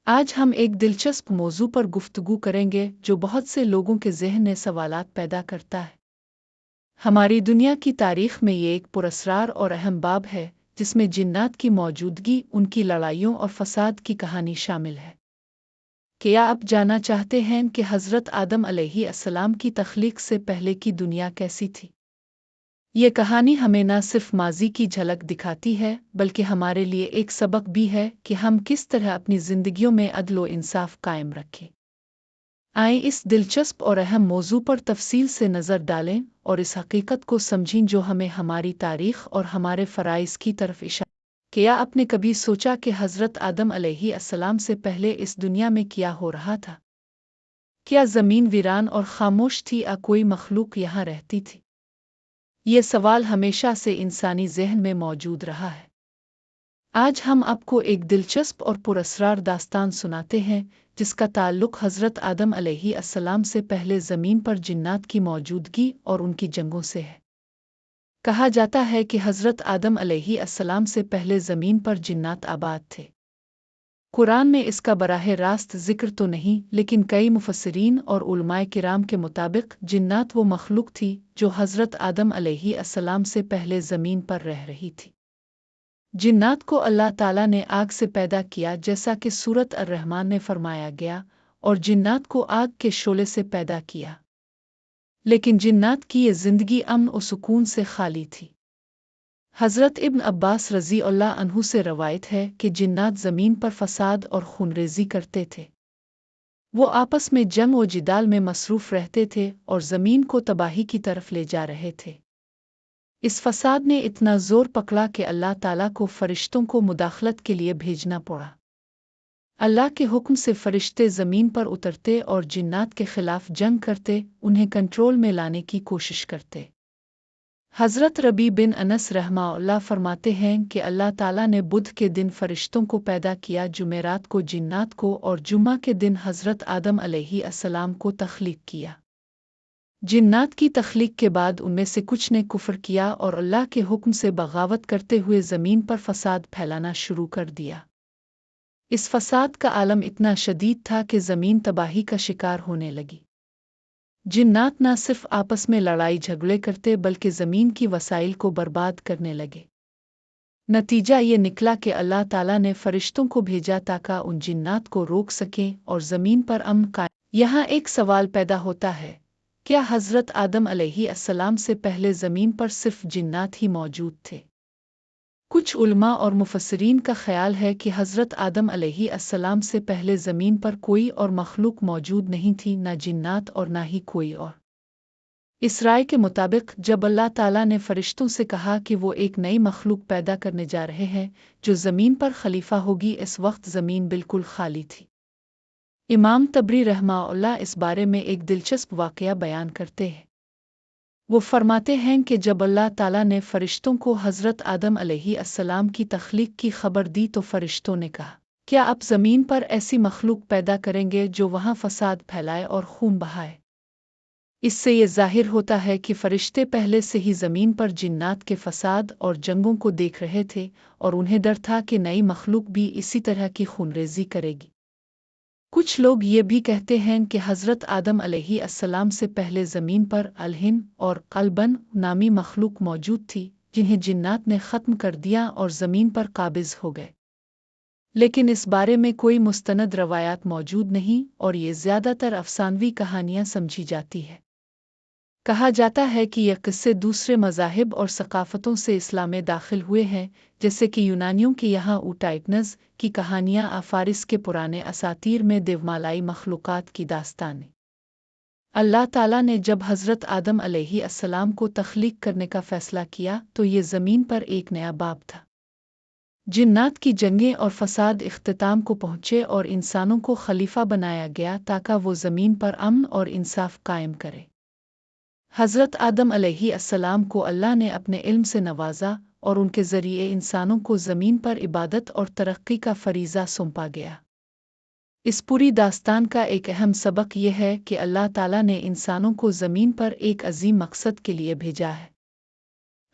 آج ہم ایک دلچسپ موضوع پر گفتگو کریں گے جو بہت سے لوگوں کے ذہن میں سوالات پیدا کرتا ہے۔ ہماری دنیا کی تاریخ میں یہ ایک پراسرار اور اہم باب ہے جس میں جنات کی موجودگی، ان کی لڑائیوں اور فساد کی کہانی شامل ہے۔ کیا آپ جاننا چاہتے ہیں کہ حضرت آدم علیہ السلام کی تخلیق سے پہلے کی دنیا کیسی تھی؟ یہ کہانی ہمیں نہ صرف ماضی کی جھلک دکھاتی ہے بلکہ ہمارے لیے ایک سبق بھی ہے کہ ہم کس طرح اپنی زندگیوں میں عدل و انصاف قائم رکھیں۔ آئیں اس دلچسپ اور اہم موضوع پر تفصیل سے نظر ڈالیں اور اس حقیقت کو سمجھیں جو ہمیں ہماری تاریخ اور ہمارے فرائض کی طرف اشارہ۔ کیا آپ نے کبھی سوچا کہ حضرت آدم علیہ السلام سے پہلے اس دنیا میں کیا ہو رہا تھا؟ کیا زمین ویران اور خاموش تھی یا کوئی مخلوق یہاں رہتی تھی؟ یہ سوال ہمیشہ سے انسانی ذہن میں موجود رہا ہے۔ آج ہم آپ کو ایک دلچسپ اور پراسرار داستان سناتے ہیں جس کا تعلق حضرت آدم علیہ السلام سے پہلے زمین پر جنات کی موجودگی اور ان کی جنگوں سے ہے۔ کہا جاتا ہے کہ حضرت آدم علیہ السلام سے پہلے زمین پر جنات آباد تھے۔ قرآن میں اس کا براہ راست ذکر تو نہیں، لیکن کئی مفسرین اور علماء کرام کے مطابق جنات وہ مخلوق تھی جو حضرت آدم علیہ السلام سے پہلے زمین پر رہ رہی تھی۔ جنات کو اللہ تعالیٰ نے آگ سے پیدا کیا جیسا کہ سورۃ الرحمن نے فرمایا گیا، اور جنات کو آگ کے شعلے سے پیدا کیا۔ لیکن جنات کی یہ زندگی امن و سکون سے خالی تھی۔ حضرت ابن عباس رضی اللہ عنہ سے روایت ہے کہ جنات زمین پر فساد اور خونریزی کرتے تھے۔ وہ آپس میں جنگ و جدال میں مصروف رہتے تھے اور زمین کو تباہی کی طرف لے جا رہے تھے۔ اس فساد نے اتنا زور پکڑا کہ اللہ تعالیٰ کو فرشتوں کو مداخلت کے لیے بھیجنا پڑا۔ اللہ کے حکم سے فرشتے زمین پر اترتے اور جنات کے خلاف جنگ کرتے، انہیں کنٹرول میں لانے کی کوشش کرتے۔ حضرت ربیع بن انس رحمہ اللہ فرماتے ہیں کہ اللہ تعالیٰ نے بدھ کے دن فرشتوں کو پیدا کیا، جمعرات کو جنات کو اور جمعہ کے دن حضرت آدم علیہ السلام کو تخلیق کیا۔ جنات کی تخلیق کے بعد ان میں سے کچھ نے کفر کیا اور اللہ کے حکم سے بغاوت کرتے ہوئے زمین پر فساد پھیلانا شروع کر دیا۔ اس فساد کا عالم اتنا شدید تھا کہ زمین تباہی کا شکار ہونے لگی۔ جنات نہ صرف آپس میں لڑائی جھگڑے کرتے بلکہ زمین کی وسائل کو برباد کرنے لگے۔ نتیجہ یہ نکلا کہ اللہ تعالیٰ نے فرشتوں کو بھیجا تاکہ ان جنات کو روک سکیں اور زمین پر امن قائم۔ یہاں ایک سوال پیدا ہوتا ہے، کیا حضرت آدم علیہ السلام سے پہلے زمین پر صرف جنات ہی موجود تھے؟ کچھ علماء اور مفسرین کا خیال ہے کہ حضرت آدم علیہ السلام سے پہلے زمین پر کوئی اور مخلوق موجود نہیں تھی، نہ جنات اور نہ ہی کوئی اور۔ اس رائے کے مطابق جب اللہ تعالیٰ نے فرشتوں سے کہا کہ وہ ایک نئی مخلوق پیدا کرنے جا رہے ہیں جو زمین پر خلیفہ ہوگی، اس وقت زمین بالکل خالی تھی۔ امام طبری رحمہ اللہ اس بارے میں ایک دلچسپ واقعہ بیان کرتے ہیں۔ وہ فرماتے ہیں کہ جب اللہ تعالیٰ نے فرشتوں کو حضرت آدم علیہ السلام کی تخلیق کی خبر دی تو فرشتوں نے کہا، کیا آپ زمین پر ایسی مخلوق پیدا کریں گے جو وہاں فساد پھیلائے اور خون بہائے؟ اس سے یہ ظاہر ہوتا ہے کہ فرشتے پہلے سے ہی زمین پر جنات کے فساد اور جنگوں کو دیکھ رہے تھے اور انہیں ڈر تھا کہ نئی مخلوق بھی اسی طرح کی خونریزی کرے گی۔ کچھ لوگ یہ بھی کہتے ہیں کہ حضرت آدم علیہ السلام سے پہلے زمین پر الہن اور قلبن نامی مخلوق موجود تھی جنہیں جنات نے ختم کر دیا اور زمین پر قابض ہو گئے۔ لیکن اس بارے میں کوئی مستند روایات موجود نہیں اور یہ زیادہ تر افسانوی کہانیاں سمجھی جاتی ہے۔ کہا جاتا ہے کہ یہ قصے دوسرے مذاہب اور ثقافتوں سے اسلام میں داخل ہوئے ہیں، جیسے کہ یونانیوں کے یہاں اوٹائٹنز کی کہانیاں، فارس کے پرانے اساطیر میں دیومالائی مخلوقات کی داستانیں۔ اللہ تعالیٰ نے جب حضرت آدم علیہ السلام کو تخلیق کرنے کا فیصلہ کیا تو یہ زمین پر ایک نیا باب تھا۔ جنات کی جنگیں اور فساد اختتام کو پہنچے اور انسانوں کو خلیفہ بنایا گیا تاکہ وہ زمین پر امن اور انصاف قائم کرے۔ حضرت آدم علیہ السلام کو اللہ نے اپنے علم سے نوازا اور ان کے ذریعے انسانوں کو زمین پر عبادت اور ترقی کا فریضہ سونپا گیا۔ اس پوری داستان کا ایک اہم سبق یہ ہے کہ اللہ تعالیٰ نے انسانوں کو زمین پر ایک عظیم مقصد کے لیے بھیجا ہے۔